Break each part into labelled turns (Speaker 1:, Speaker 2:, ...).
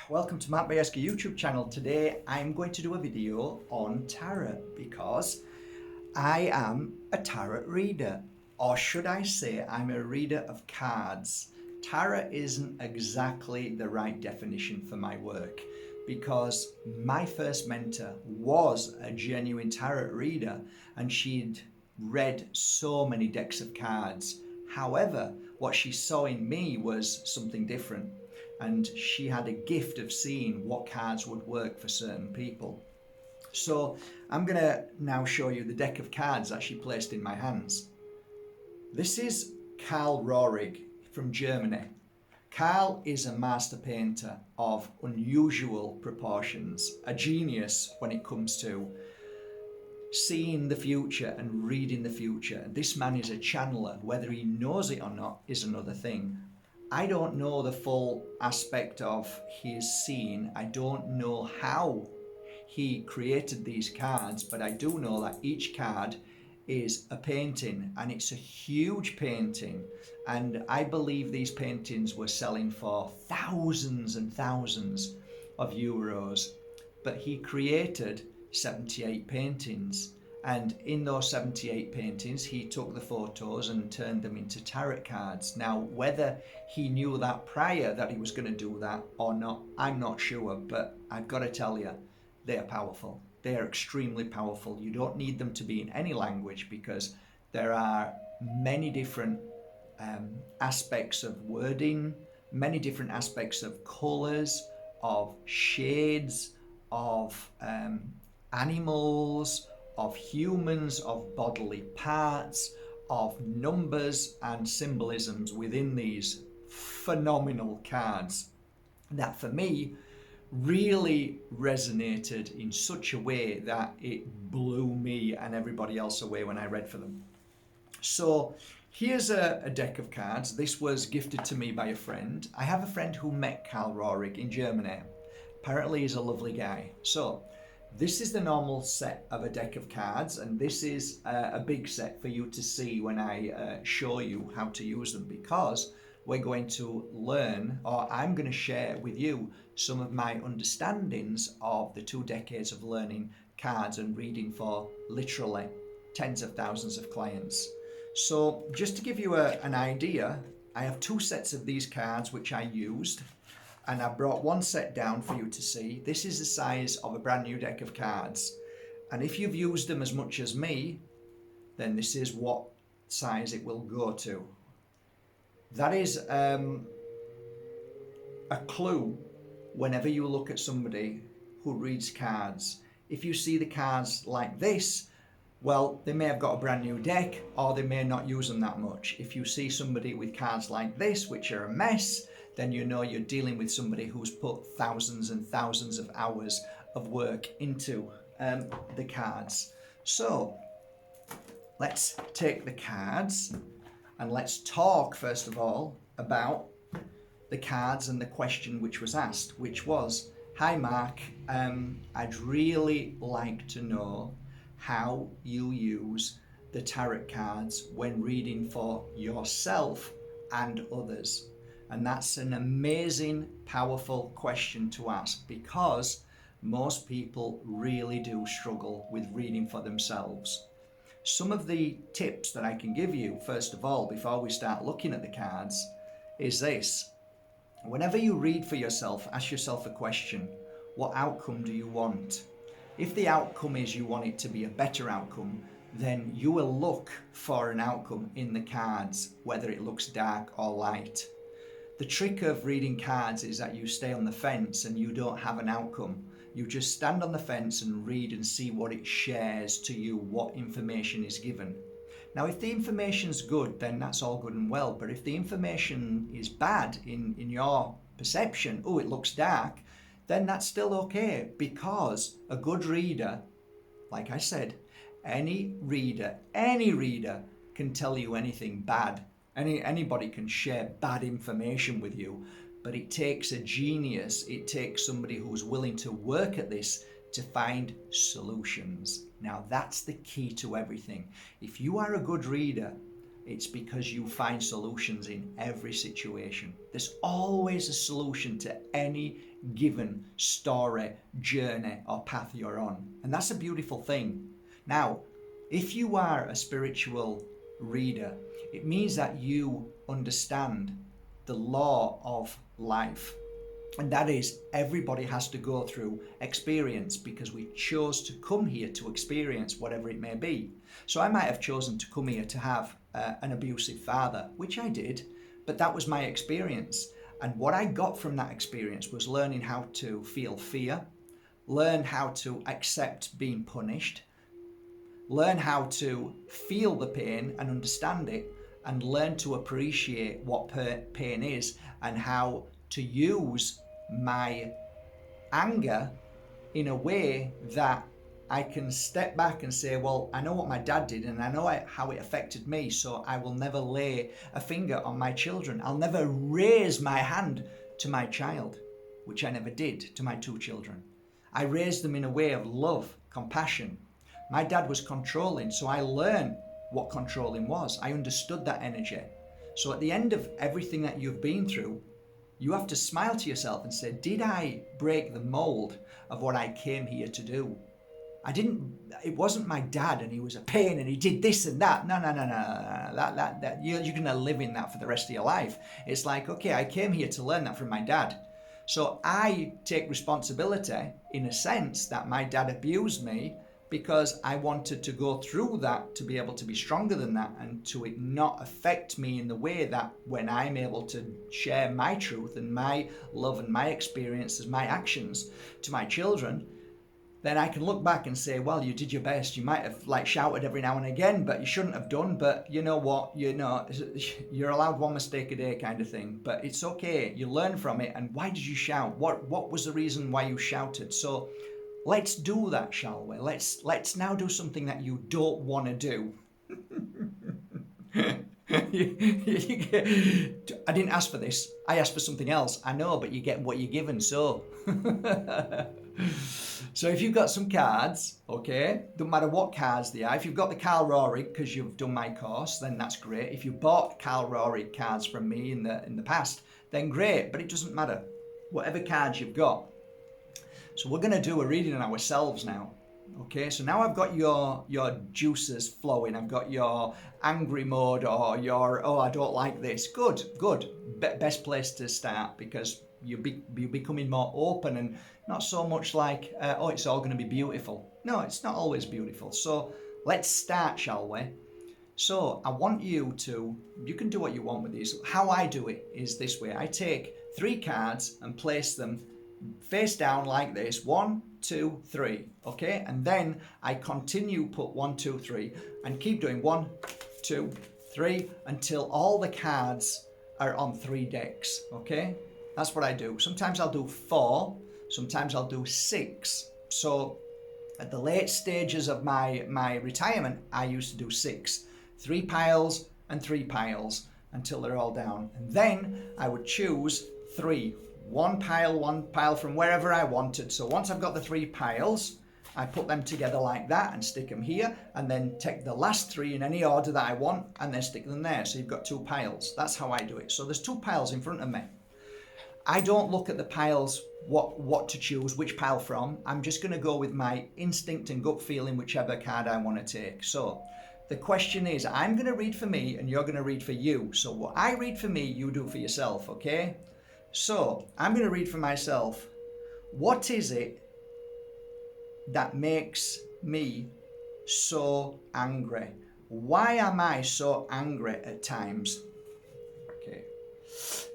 Speaker 1: welcome to Matt Bayeski YouTube channel. Today I'm going to do a video on tarot because I am a tarot reader, or should I say I'm a reader of cards. Tarot isn't exactly the right definition for my work because my first mentor was a genuine tarot reader and she'd read so many decks of cards. However, what she saw in me was something different, and she had a gift of seeing what cards would work for certain people. So I'm going to now show you the deck of cards that she placed in my hands. This is Karl Rohrig from Germany. Karl is a master painter of unusual proportions, a genius when it comes to seeing the future and reading the future. This man is a channeler. Whether he knows it or not is another thing. I don't know the full aspect of his seeing. I don't know how he created these cards, but I do know that each card is a painting, and it's a huge painting, and I believe these paintings were selling for thousands and thousands of euros. But he created 78 paintings, and in those 78 paintings he took the photos and turned them into tarot cards. Now, whether he knew that prior that he was going to do that or not, I'm not sure, but I've got to tell you, they are powerful. They are extremely powerful. You don't need them to be in any language because there are many different aspects of wording, many different aspects of colors, of shades, of animals, of humans, of bodily parts, of numbers and symbolisms within these phenomenal cards that for me really resonated in such a way that it blew me and everybody else away when I read for them. So here's a deck of cards. This was gifted to me by a friend. I have a friend who met Karl Rohrig in Germany. Apparently he's a lovely guy. So this is the normal set of a deck of cards, and this is a big set for you to see when I show you how to use them, because we're going to learn, or I'm going to share with you some of my understandings of the 2 decades of learning cards and reading for literally tens of thousands of clients. So just to give you an idea, I have 2 sets of these cards which I used, and I brought one set down for you to see. This is the size of a brand new deck of cards, and if you've used them as much as me, then this is what size it will go to. That is a clue whenever you look at somebody who reads cards. If you see the cards like this, well, they may have got a brand new deck, or they may not use them that much. If you see somebody with cards like this, which are a mess, then you know you're dealing with somebody who's put thousands and thousands of hours of work into the cards. So let's take the cards and let's talk first of all about the cards and the question which was asked, which was, "Hi Mark, I'd really like to know how you use the tarot cards when reading for yourself and others." And that's an amazing, powerful question to ask, because most people really do struggle with reading for themselves. Some of the tips that I can give you, first of all, before we start looking at the cards, is this. Whenever you read for yourself, ask yourself a question. What outcome do you want? If the outcome is you want it to be a better outcome, then you will look for an outcome in the cards, whether it looks dark or light. The trick of reading cards is that you stay on the fence and you don't have an outcome. You just stand on the fence and read and see what it shares to you, what information is given. Now, if the information's good, then that's all good and well. But if the information is bad in your perception, oh, it looks dark, then that's still okay, because a good reader, like I said, any reader can tell you anything bad. Anybody can share bad information with you, but it takes a genius, it takes somebody who's willing to work at this to find solutions. Now that's the key to everything. If you are a good reader, It's because you find solutions in every situation. There's always a solution to any given story, journey, or path you're on. And that's a beautiful thing. Now, if you are a spiritual reader, it means that you understand the law of life. And that is, everybody has to go through experience because we chose to come here to experience whatever it may be. So I might have chosen to come here to have an abusive father, which I did, but that was my experience. And what I got from that experience was learning how to feel fear, learn how to accept being punished, learn how to feel the pain and understand it, and learn to appreciate what pain is and how to use my anger in a way that I can step back and say, well, I know what my dad did and I know how it affected me, so I will never lay a finger on my children. I'll never raise my hand to my child, which I never did to my 2 children. I raised them in a way of love, compassion. My dad was controlling, so I learned what controlling was. I understood that energy. So at the end of everything that you've been through, you have to smile to yourself and say, did I break the mold of what I came here to do? It wasn't my dad and he was a pain and he did this and that. No. You're going to live in that for the rest of your life. It's like, okay, I came here to learn that from my dad. So I take responsibility in a sense that my dad abused me because I wanted to go through that to be able to be stronger than that and to it not affect me in the way that when I'm able to share my truth and my love and my experiences, my actions to my children, then I can look back and say, well, you did your best. You might have shouted every now and again, but you shouldn't have done. But you know what? You're allowed one mistake a day kind of thing. But it's okay. You learn from it. And why did you shout? What was the reason why you shouted? So let's do that, shall we? Let's now do something that you don't want to do. I didn't ask for this. I asked for something else. I know, but you get what you're given, so. So if you've got some cards, okay, don't matter what cards they are. If you've got the Carl Rory because you've done my course, then that's great. If you bought Carl Rory cards from me in the past, then great, but it doesn't matter. Whatever cards you've got. So we're going to do a reading on ourselves now. Okay, so now I've got your juices flowing. I've got your angry mode or your, oh, I don't like this. Good. Best place to start because you're becoming more open and not so much like, oh, it's all going to be beautiful. No, it's not always beautiful. So let's start, shall we? So I want you can do what you want with these. How I do it is this way. I take 3 cards and place them face down like this. 1, 2, 3. Okay, and then I continue put 1, 2, 3 and keep doing 1, 2, 3 until all the cards are on 3 decks. Okay, that's what I do. Sometimes I'll do 4, sometimes I'll do 6. So at the late stages of my retirement, I used to do 6, 3 piles and 3 piles until they're all down, and then I would choose 3. One pile from wherever I wanted. So once I've got the 3 piles, I put them together like that and stick them here, and then take the last 3 in any order that I want and then stick them there. So you've got 2 piles. That's how I do it. So there's 2 piles in front of me. I don't look at the piles, what to choose, which pile from. I'm just going to go with my instinct and gut feeling, whichever card I want to take. So the question is, I'm going to read for me and you're going to read for you. So what I read for me, you do for yourself, okay? So I'm going to read for myself. What is it that makes me so angry? Why am I so angry at times? Okay.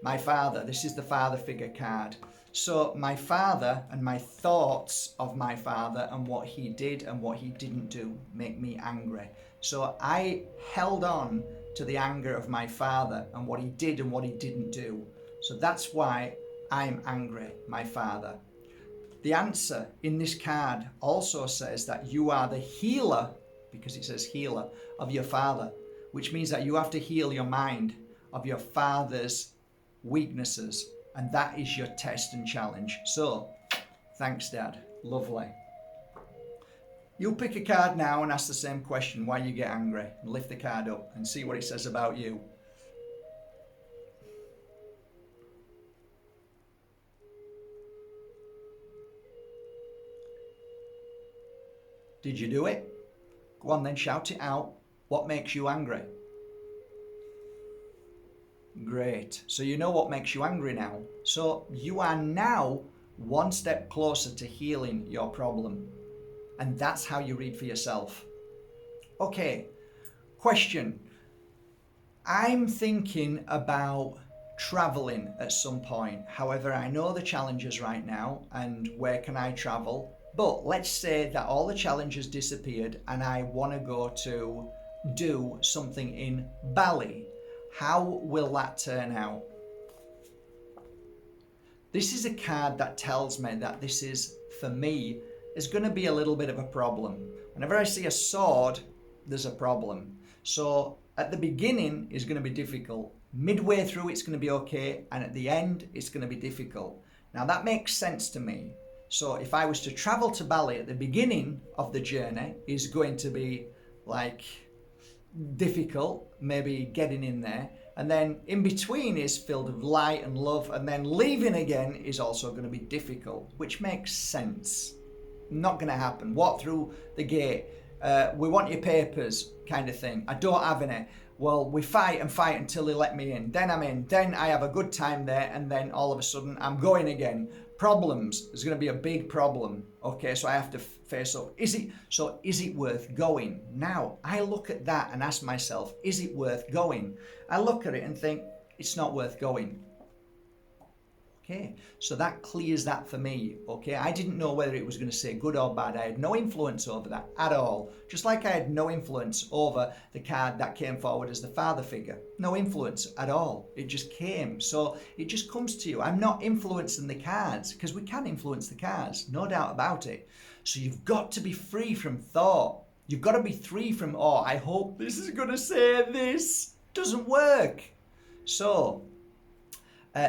Speaker 1: My father. This is the father figure card. So my father and my thoughts of my father and what he did and what he didn't do make me angry. So I held on to the anger of my father and what he did and what he didn't do. So that's why I'm angry, my father. The answer in this card also says that you are the healer, because it says healer, of your father, which means that you have to heal your mind of your father's weaknesses. And that is your test and challenge. So, thanks, Dad. Lovely. You pick a card now and ask the same question, why you get angry. And lift the card up and see what it says about you. Did you do it? Go on then, shout it out. What makes you angry? Great. So you know what makes you angry now. So you are now one step closer to healing your problem. And that's how you read for yourself. Okay, question. I'm thinking about traveling at some point. However, I know the challenges right now and where can I travel? But let's say that all the challenges disappeared and I want to go to do something in Bali. How will that turn out? This is a card that tells me that this is, for me, is going to be a little bit of a problem. Whenever I see a sword, there's a problem. So at the beginning, it's going to be difficult. Midway through, it's going to be okay. And at the end, it's going to be difficult. Now that makes sense to me. So if I was to travel to Bali at the beginning of the journey, is going to be like difficult, maybe getting in there. And then in between is filled with light and love. And then leaving again is also going to be difficult, which makes sense. Not going to happen. Walk through the gate. We want your papers kind of thing. I don't have any. Well, we fight and fight until they let me in. Then I'm in. Then I have a good time there. And then all of a sudden I'm going again. Problems. There's going to be a big problem. Okay, so I have to face up. Is it worth going? Now, I look at that and ask myself, is it worth going? I look at it and think, it's not worth going. Okay, so that clears that for me. Okay, I didn't know whether it was going to say good or bad. I had no influence over that at all. Just like I had no influence over the card that came forward as the father figure. No influence at all. It just came. So it just comes to you. I'm not influencing the cards because we can influence the cards, no doubt about it. So you've got to be free from thought. You've got to be free from, oh, I hope this is going to say this. Doesn't work. So,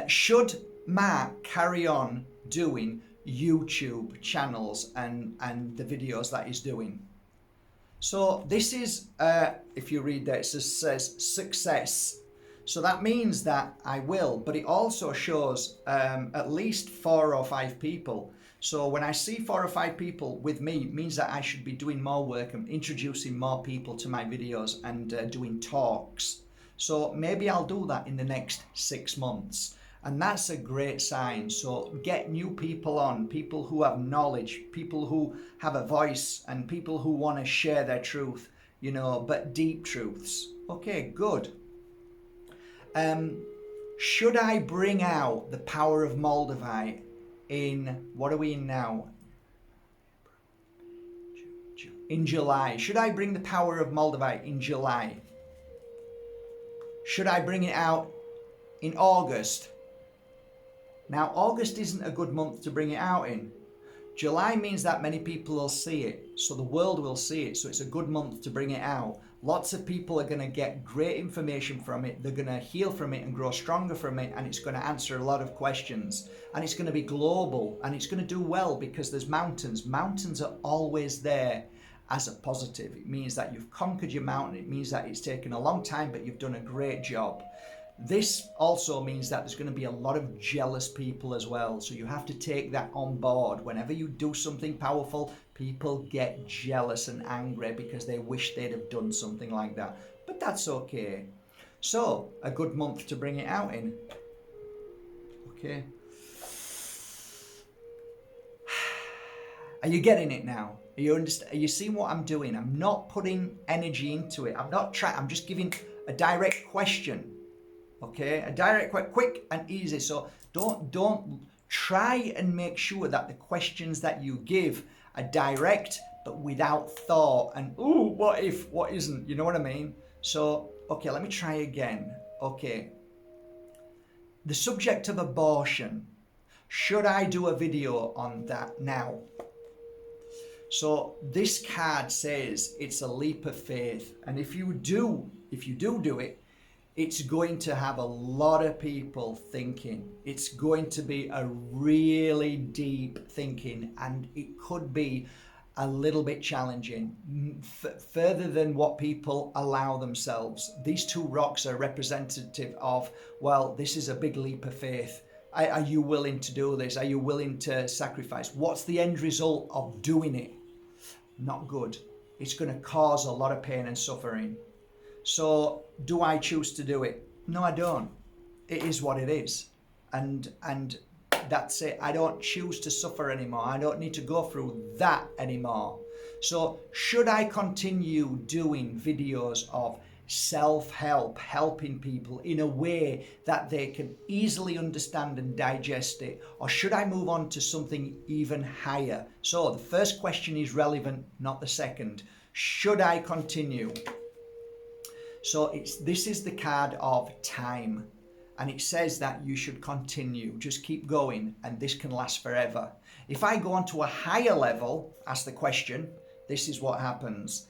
Speaker 1: should Mark carry on doing YouTube channels and the videos that he's doing? So this is, if you read that, it says success. So that means that I will, but it also shows at least 4 or 5 people. So when I see 4 or 5 people with me, it means that I should be doing more work and introducing more people to my videos and doing talks. So maybe I'll do that in the next 6 months. And that's a great sign. So get new people on, people who have knowledge, people who have a voice, and people who want to share their truth, you know, but deep truths. Okay, good. Should I bring out the power of Moldavite in, what are we in now? In July. Should I bring the power of Moldavite in July? Should I bring it out in August? Now, August isn't a good month to bring it out in. July means that many people will see it, so the world will see it, so it's a good month to bring it out. Lots of people are going to get great information from it, they're going to heal from it and grow stronger from it, and it's going to answer a lot of questions. And it's going to be global, and it's going to do well because there's mountains. Mountains are always there as a positive. It means that you've conquered your mountain, it means that it's taken a long time, but you've done a great job. This also means that there's going to be a lot of jealous people as well. So you have to take that on board. Whenever you do something powerful, people get jealous and angry because they wish they'd have done something like that. But that's okay. So, a good month to bring it out in. Okay. Are you getting it now? Are you seeing what I'm doing? I'm not putting energy into it. I'm just giving a direct question. Okay, a direct, quick and easy. So don't try and make sure that the questions that you give are direct, but without thought and, ooh, what if, what isn't, you know what I mean? So, okay, let me try again. Okay, the subject of abortion. Should I do a video on that now? So this card says it's a leap of faith. And if you do it, it's going to have a lot of people thinking. It's going to be a really deep thinking, and it could be a little bit challenging, further than what people allow themselves. These two rocks are representative of, well, this is a big leap of faith. Are you willing to do this? Are you willing to sacrifice? What's the end result of doing it? Not good. It's going to cause a lot of pain and suffering. So do I choose to do it? No, I don't. It is what it is. And that's it. I don't choose to suffer anymore. I don't need to go through that anymore. So should I continue doing videos of self-help, helping people in a way that they can easily understand and digest it? Or should I move on to something even higher? So the first question is relevant, not the second. Should I continue? So this is the card of time. And it says that you should continue, just keep going, and this can last forever. If I go on to a higher level, ask the question, this is what happens.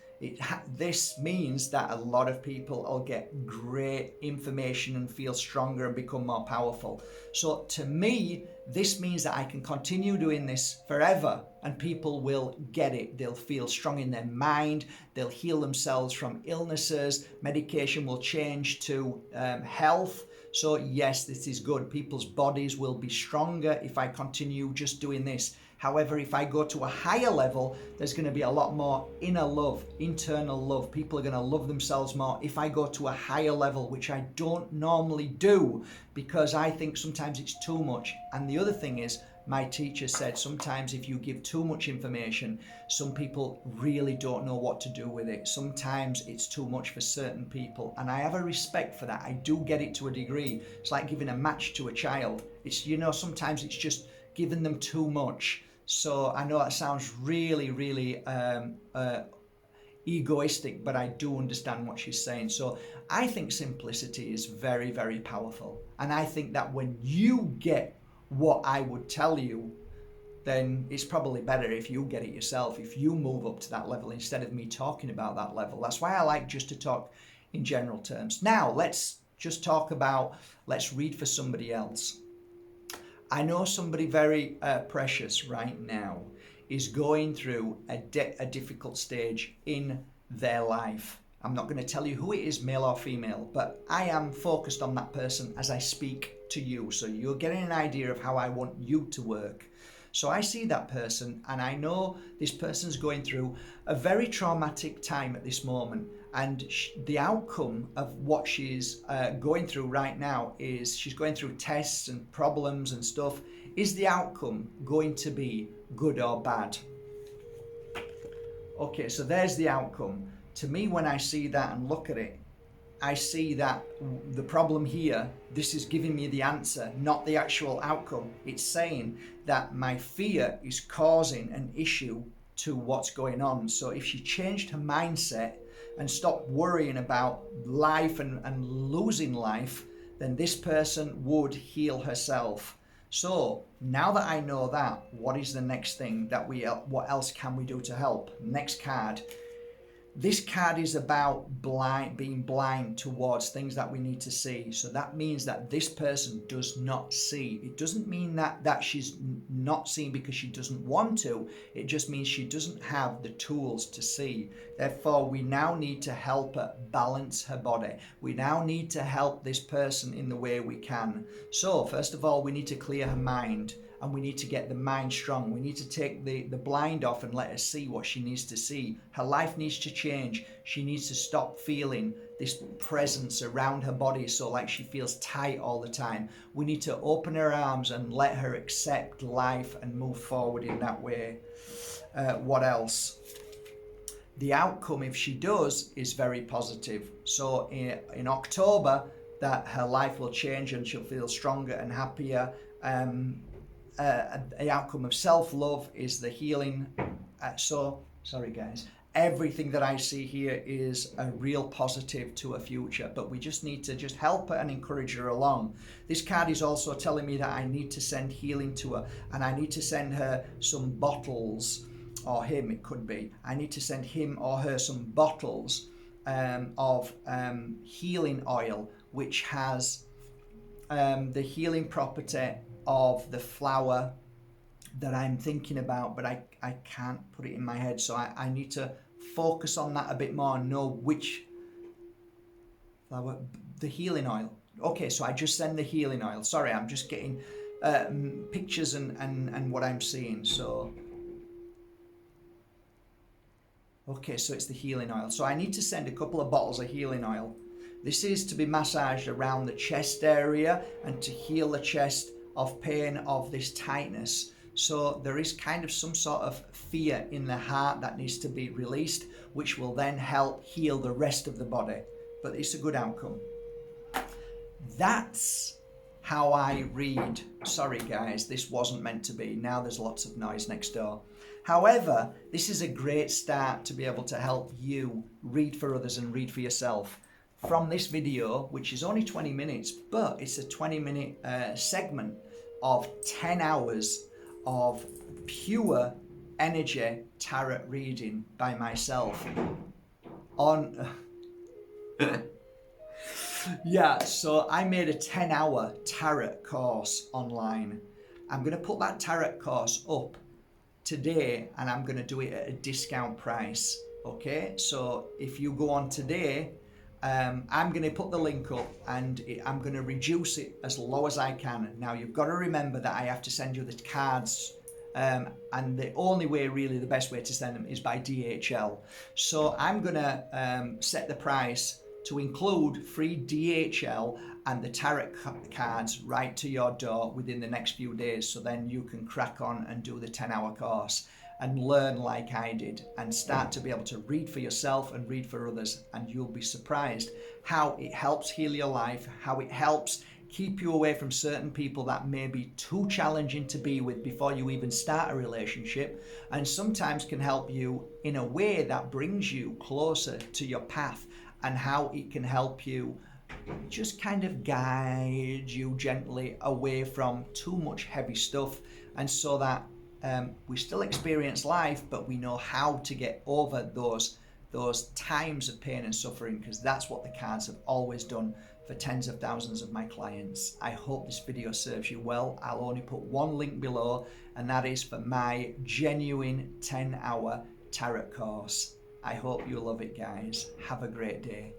Speaker 1: This means that a lot of people will get great information and feel stronger and become more powerful. So to me, this means that I can continue doing this forever and people will get it. They'll feel strong in their mind. They'll heal themselves from illnesses. Medication will change to health. So yes, this is good. People's bodies will be stronger if I continue just doing this. However, if I go to a higher level, there's going to be a lot more inner love, internal love. People are going to love themselves more if I go to a higher level, which I don't normally do because I think sometimes it's too much. And the other thing is, my teacher said sometimes if you give too much information, some people really don't know what to do with it. Sometimes it's too much for certain people. And I have a respect for that. I do get it to a degree. It's like giving a match to a child. It's, sometimes it's just giving them too much. So I know that sounds really, really egoistic, but I do understand what she's saying. So I think simplicity is very, very powerful. And I think that when you get what I would tell you, then it's probably better if you get it yourself, if you move up to that level instead of me talking about that level. That's why I like just to talk in general terms. Now, let's just talk about, let's read for somebody else. I know somebody very precious right now is going through a difficult stage in their life. I'm not going to tell you who it is, male or female, but I am focused on that person as I speak to you. So you're getting an idea of how I want you to work. So I see that person and I know this person's going through a very traumatic time at this moment. And the outcome of what she's going through right now is she's going through tests and problems and stuff. Is the outcome going to be good or bad? Okay, so there's the outcome. To me, when I see that and look at it, I see that the problem here, this is giving me the answer, not the actual outcome. It's saying that my fear is causing an issue to what's going on. So if she changed her mindset and stopped worrying about life and losing life, then this person would heal herself. So now that I know that, what is the next thing that what else can we do to help? Next card. This card is about being blind towards things that we need to see. So that means that this person does not see. It doesn't mean that she's not seeing because she doesn't want to. It just means she doesn't have the tools to see. Therefore, we now need to help her balance her body. We now need to help this person in the way we can. So first of all, we need to clear her mind. And we need to get the mind strong. We need to take the blind off and let her see what she needs to see. Her life needs to change. She needs to stop feeling this presence around her body so like she feels tight all the time. We need to open her arms and let her accept life and move forward in that way. What else? The outcome, if she does, is very positive. So in October, that her life will change and she'll feel stronger and happier. The outcome of self-love is the healing. Sorry guys, everything that I see here is a real positive to a future, but we just need to just help her and encourage her along. This card is also telling me that I need to send healing to her, and I need to send her some bottles, or him it could be. I need to send him or her some bottles of healing oil, which has the healing property of the flower that I'm thinking about, but I can't put it in my head. So I need to focus on that a bit more and know which flower, the healing oil. Okay, so I just send the healing oil. Sorry, I'm just getting pictures and what I'm seeing. So, okay, so it's the healing oil. So I need to send a couple of bottles of healing oil. This is to be massaged around the chest area and to heal the chest of pain, of this tightness. So there is kind of some sort of fear in the heart that needs to be released, which will then help heal the rest of the body. But it's a good outcome. That's how I read. Sorry guys, this wasn't meant to be. Now there's lots of noise next door. However, this is a great start to be able to help you read for others and read for yourself. From this video, which is only 20 minutes, but it's a 20-minute segment of 10 hours of pure energy tarot reading by myself on... Yeah, so I made a 10-hour tarot course online. I'm going to put that tarot course up today and I'm going to do it at a discount price. Okay, so if you go on today, I'm going to put the link up and I'm going to reduce it as low as I can. Now you've got to remember that I have to send you the cards, and the only way, really the best way to send them is by DHL. So I'm going to set the price to include free DHL and the tarot cards right to your door within the next few days, so then you can crack on and do the 10-hour course and learn like I did and start to be able to read for yourself and read for others, and you'll be surprised how it helps heal your life, how it helps keep you away from certain people that may be too challenging to be with before you even start a relationship, and sometimes can help you in a way that brings you closer to your path, and how it can help you just kind of guide you gently away from too much heavy stuff, and so that we still experience life, but we know how to get over those times of pain and suffering, because that's what the cards have always done for tens of thousands of my clients. I hope this video serves you well. I'll only put one link below, and that is for my genuine 10-hour tarot course. I hope you love it, guys. Have a great day.